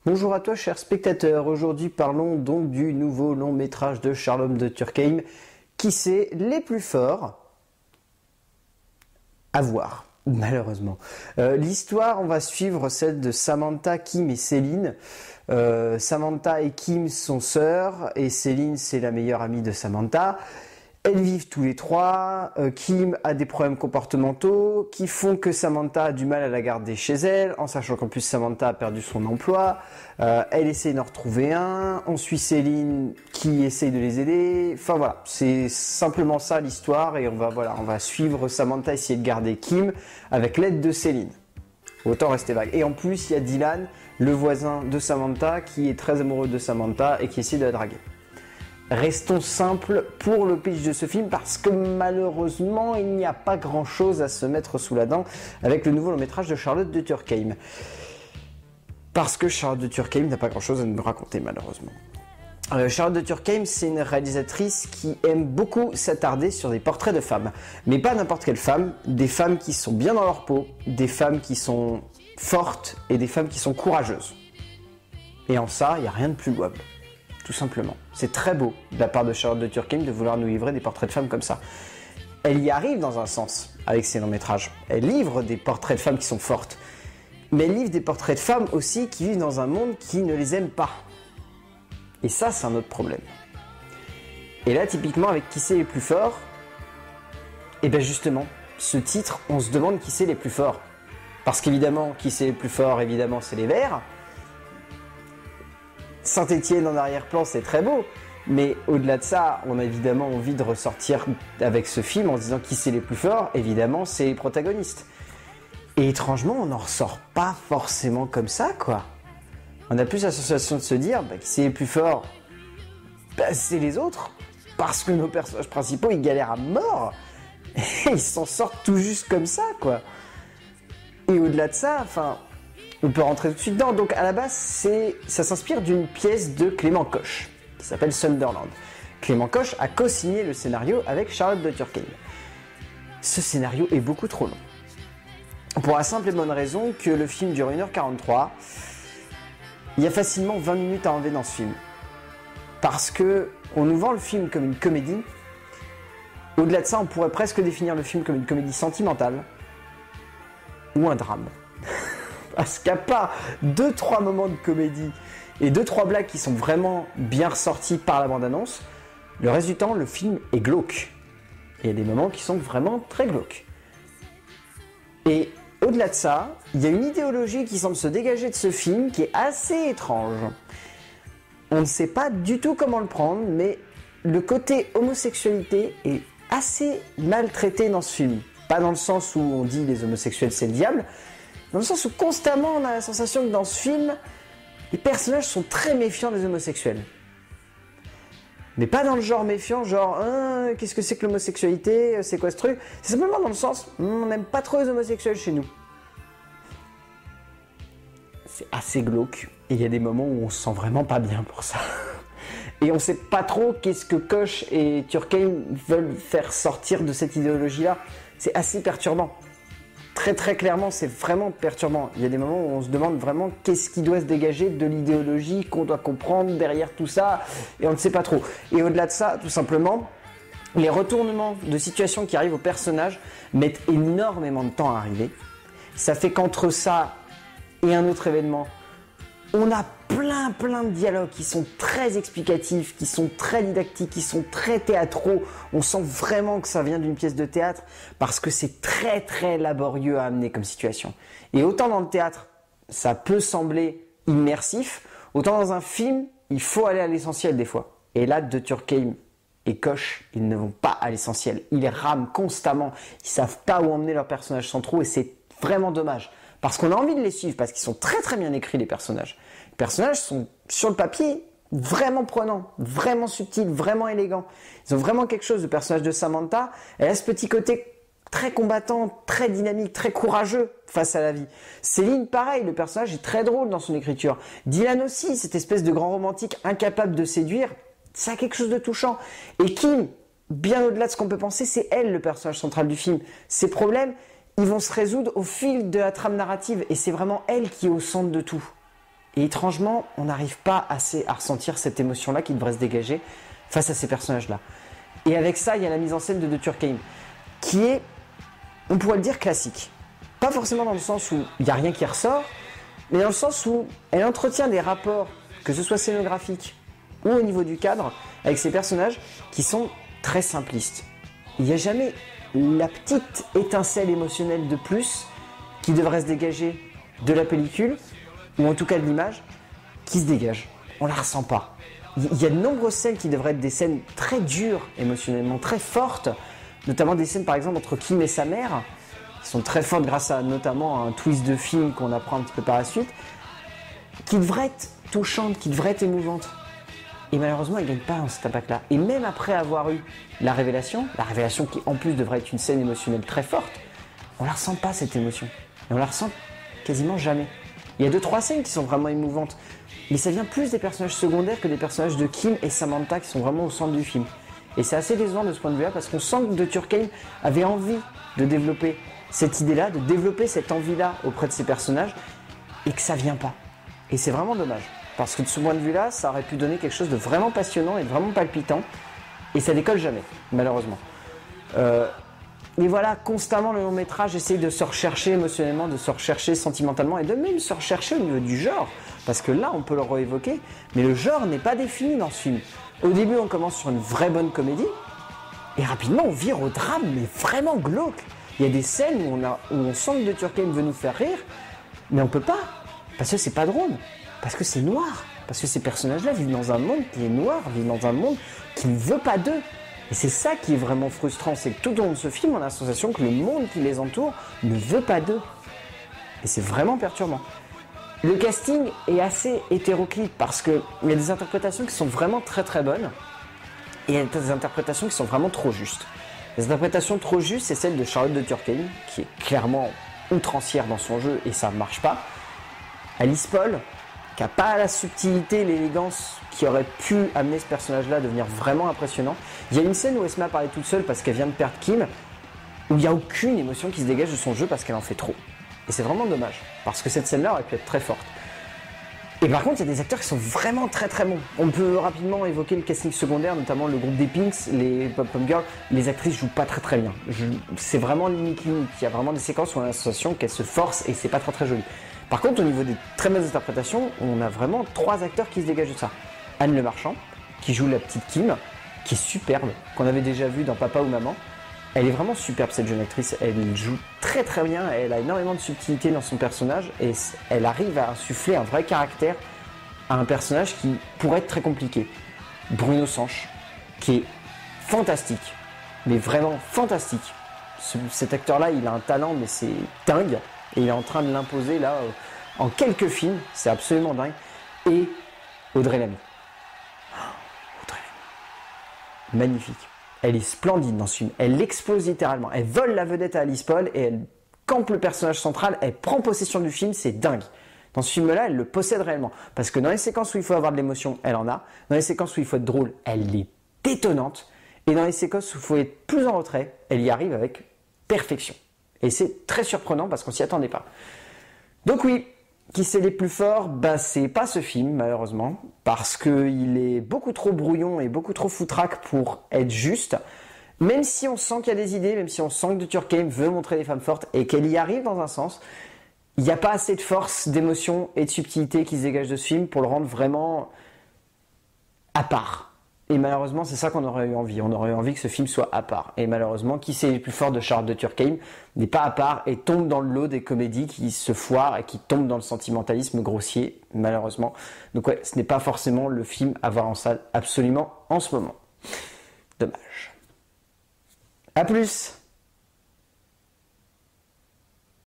Bonjour à toi chers spectateurs, aujourd'hui parlons donc du nouveau long métrage de Charlotte de Turckheim, Qui c'est les plus forts à voir, malheureusement. L'histoire, on va suivre celle de Samantha, Kim et Céline. Samantha et Kim sont sœurs et Céline c'est la meilleure amie de Samantha. Elles vivent tous les trois. Kim a des problèmes comportementaux qui font que Samantha a du mal à la garder chez elle, en sachant qu'en plus Samantha a perdu son emploi. Elle essaie d'en retrouver un. On suit Céline qui essaye de les aider. Enfin voilà, c'est simplement ça l'histoire et on va suivre Samantha essayer de garder Kim avec l'aide de Céline. Autant rester vague. Et en plus, il y a Dylan, le voisin de Samantha, qui est très amoureux de Samantha et qui essaie de la draguer. Restons simples pour le pitch de ce film parce que malheureusement il n'y a pas grand chose à se mettre sous la dent avec le nouveau long métrage de Charlotte de Turckheim. Parce que Charlotte de Turckheim n'a pas grand chose à nous raconter malheureusement. Charlotte de Turckheim, c'est une réalisatrice qui aime beaucoup s'attarder sur des portraits de femmes. Mais pas n'importe quelle femme, des femmes qui sont bien dans leur peau, des femmes qui sont fortes et des femmes qui sont courageuses. Et en ça, il n'y a rien de plus louable. Tout simplement. C'est très beau de la part de Charlotte de Turckheim de vouloir nous livrer des portraits de femmes comme ça. Elle y arrive dans un sens avec ses longs métrages. Elle livre des portraits de femmes qui sont fortes. Mais elle livre des portraits de femmes aussi qui vivent dans un monde qui ne les aime pas. Et ça, c'est un autre problème. Et là, typiquement, avec Qui c'est les plus forts, et bien justement, ce titre, on se demande qui c'est les plus forts. Parce qu'évidemment, qui c'est les plus forts, évidemment, c'est les Verts. Saint-Étienne en arrière-plan, c'est très beau, mais au-delà de ça, on a évidemment envie de ressortir avec ce film en se disant qui c'est les plus forts, évidemment, c'est les protagonistes. Et étrangement, on n'en ressort pas forcément comme ça, quoi. On a plus la sensation de se dire, qui c'est les plus forts, c'est les autres, parce que nos personnages principaux, ils galèrent à mort, et ils s'en sortent tout juste comme ça, quoi. Et au-delà de ça, on peut rentrer tout de suite dedans. Donc à la base, ça s'inspire d'une pièce de Clément Koch, qui s'appelle Sunderland. Clément Koch a co-signé le scénario avec Charlotte de Turckheim. Ce scénario est beaucoup trop long. Pour la simple et bonne raison que le film dure 1h43, il y a facilement 20 minutes à enlever dans ce film. Parce que on nous vend le film comme une comédie. Au-delà de ça, on pourrait presque définir le film comme une comédie sentimentale ou un drame. Parce qu'à part 2-3 moments de comédie et 2-3 blagues qui sont vraiment bien ressorties par la bande-annonce, le reste du temps, le film est glauque. Et il y a des moments qui sont vraiment très glauques. Et au-delà de ça, il y a une idéologie qui semble se dégager de ce film qui est assez étrange. On ne sait pas du tout comment le prendre, mais le côté homosexualité est assez maltraité dans ce film. Pas dans le sens où on dit les homosexuels c'est le diable, dans le sens où constamment on a la sensation que dans ce film, les personnages sont très méfiants des homosexuels. Mais pas dans le genre méfiant, genre qu'est-ce que c'est que l'homosexualité, c'est quoi ce truc? C'est simplement dans le sens, on n'aime pas trop les homosexuels chez nous. C'est assez glauque, et il y a des moments où on se sent vraiment pas bien pour ça. Et on sait pas trop qu'est-ce que Koch et Turckheim veulent faire sortir de cette idéologie-là. C'est assez perturbant. Très très clairement, c'est vraiment perturbant. Il y a des moments où on se demande vraiment qu'est-ce qui doit se dégager de l'idéologie qu'on doit comprendre derrière tout ça, et on ne sait pas trop. Et au-delà de ça, tout simplement, les retournements de situation qui arrivent aux personnages mettent énormément de temps à arriver. Ça fait qu'entre ça et un autre événement, on a plein de dialogues qui sont très explicatifs, qui sont très didactiques, qui sont très théâtraux. On sent vraiment que ça vient d'une pièce de théâtre parce que c'est très laborieux à amener comme situation. Et autant dans le théâtre, ça peut sembler immersif, autant dans un film, il faut aller à l'essentiel des fois. Et là, de Turckheim et Koch, ils ne vont pas à l'essentiel. Ils rament constamment, ils savent pas où emmener leurs personnages centraux et c'est vraiment dommage. Parce qu'on a envie de les suivre, parce qu'ils sont très bien écrits les personnages. Les personnages sont, sur le papier, vraiment prenants, vraiment subtils, vraiment élégants. Ils ont vraiment quelque chose, le personnage de Samantha. Elle a ce petit côté très combattant, très dynamique, très courageux face à la vie. Céline, pareil, le personnage est très drôle dans son écriture. Dylan aussi, cette espèce de grand romantique incapable de séduire, ça a quelque chose de touchant. Et Kim, bien au-delà de ce qu'on peut penser, c'est elle le personnage central du film. Ses problèmes, ils vont se résoudre au fil de la trame narrative et c'est vraiment elle qui est au centre de tout. Et étrangement, on n'arrive pas assez à ressentir cette émotion-là qui devrait se dégager face à ces personnages-là. Et avec ça, il y a la mise en scène de Turkheim, qui est, on pourrait le dire, classique. Pas forcément dans le sens où il n'y a rien qui ressort, mais dans le sens où elle entretient des rapports, que ce soit scénographiques ou au niveau du cadre, avec ces personnages qui sont très simplistes. Il n'y a jamais la petite étincelle émotionnelle de plus qui devrait se dégager de la pellicule, ou en tout cas de l'image, qui se dégage. On la ressent pas. Il y a de nombreuses scènes qui devraient être des scènes très dures émotionnellement, très fortes, notamment des scènes par exemple entre Kim et sa mère, qui sont très fortes grâce à notamment un twist de film qu'on apprend un petit peu par la suite, qui devraient être touchantes, qui devraient être émouvantes. Et malheureusement, elle ne gagne pas dans cet impact-là. Et même après avoir eu la révélation qui en plus devrait être une scène émotionnelle très forte, on ne la ressent pas cette émotion. Et on la ressent quasiment jamais. Il y a 2-3 scènes qui sont vraiment émouvantes, mais ça vient plus des personnages secondaires que des personnages de Kim et Samantha qui sont vraiment au centre du film. Et c'est assez décevant de ce point de vue-là parce qu'on sent que Turkheim avait envie de développer cette idée-là, de développer cette envie-là auprès de ses personnages et que ça vient pas. Et c'est vraiment dommage. Parce que de ce point de vue-là, ça aurait pu donner quelque chose de vraiment passionnant et de vraiment palpitant. Et ça décolle jamais, malheureusement. Et voilà, constamment le long métrage essaye de se rechercher émotionnellement, de se rechercher sentimentalement et de même se rechercher au niveau du genre. Parce que là, on peut le réévoquer, mais le genre n'est pas défini dans ce film. Au début, on commence sur une vraie bonne comédie, et rapidement, on vire au drame, mais vraiment glauque. Il y a des scènes où on sent que Turkheim veut nous faire rire, mais on peut pas, parce que c'est pas drôle. Parce que c'est noir, parce que ces personnages-là vivent dans un monde qui est noir, vivent dans un monde qui ne veut pas d'eux. Et c'est ça qui est vraiment frustrant, c'est que tout au long de ce film, on a la sensation que le monde qui les entoure ne veut pas d'eux. Et c'est vraiment perturbant. Le casting est assez hétéroclite parce qu'il y a des interprétations qui sont vraiment très très bonnes et il y a des interprétations qui sont vraiment trop justes. Les interprétations trop justes, c'est celle de Charlotte Turkheim, qui est clairement outrancière dans son jeu et ça ne marche pas. Alice Paul, qui n'a pas la subtilité et l'élégance qui aurait pu amener ce personnage-là à devenir vraiment impressionnant. Il y a une scène où elle se met à parler toute seule parce qu'elle vient de perdre Kim, où il n'y a aucune émotion qui se dégage de son jeu parce qu'elle en fait trop. Et c'est vraiment dommage, parce que cette scène-là aurait pu être très forte. Et par contre, il y a des acteurs qui sont vraiment très très bons. On peut rapidement évoquer le casting secondaire, notamment le groupe des Pinks, les Pop-Pom Girls. Les actrices jouent pas très très bien. C'est vraiment limite. Il y a vraiment des séquences où on a l'impression qu'elles se forcent et c'est pas très très joli. Par contre, au niveau des très bonnes interprétations, on a vraiment 3 acteurs qui se dégagent de ça. Anne Le Marchand, qui joue la petite Kim, qui est superbe, qu'on avait déjà vu dans Papa ou Maman. Elle est vraiment superbe cette jeune actrice, elle joue très très bien, elle a énormément de subtilité dans son personnage et elle arrive à insuffler un vrai caractère à un personnage qui pourrait être très compliqué. Bruno Sanche, qui est fantastique, mais vraiment fantastique. Cet acteur-là, il a un talent, mais c'est dingue. Et il est en train de l'imposer là en quelques films, c'est absolument dingue. Et Audrey Lamy. Audrey Lamy. Magnifique. Elle est splendide dans ce film. Elle explose littéralement. Elle vole la vedette à Alice Paul et elle campe le personnage central. Elle prend possession du film, c'est dingue. Dans ce film-là, elle le possède réellement. Parce que dans les séquences où il faut avoir de l'émotion, elle en a. Dans les séquences où il faut être drôle, elle est détonnante. Et dans les séquences où il faut être plus en retrait, elle y arrive avec perfection. Et c'est très surprenant parce qu'on s'y attendait pas. Donc oui, qui c'est les plus forts? C'est pas ce film malheureusement, parce qu'il est beaucoup trop brouillon et beaucoup trop foutraque pour être juste. Même si on sent qu'il y a des idées, même si on sent que Turkheim veut montrer des femmes fortes et qu'elle y arrive dans un sens, il n'y a pas assez de force, d'émotion et de subtilité qui se dégage de ce film pour le rendre vraiment à part. Et malheureusement, c'est ça qu'on aurait eu envie. On aurait eu envie que ce film soit à part. Et malheureusement, qui c'est le plus fort de Charlotte Turkheim n'est pas à part et tombe dans le lot des comédies qui se foirent et qui tombent dans le sentimentalisme grossier, malheureusement. Donc ouais, ce n'est pas forcément le film à voir en salle absolument en ce moment. Dommage. À plus!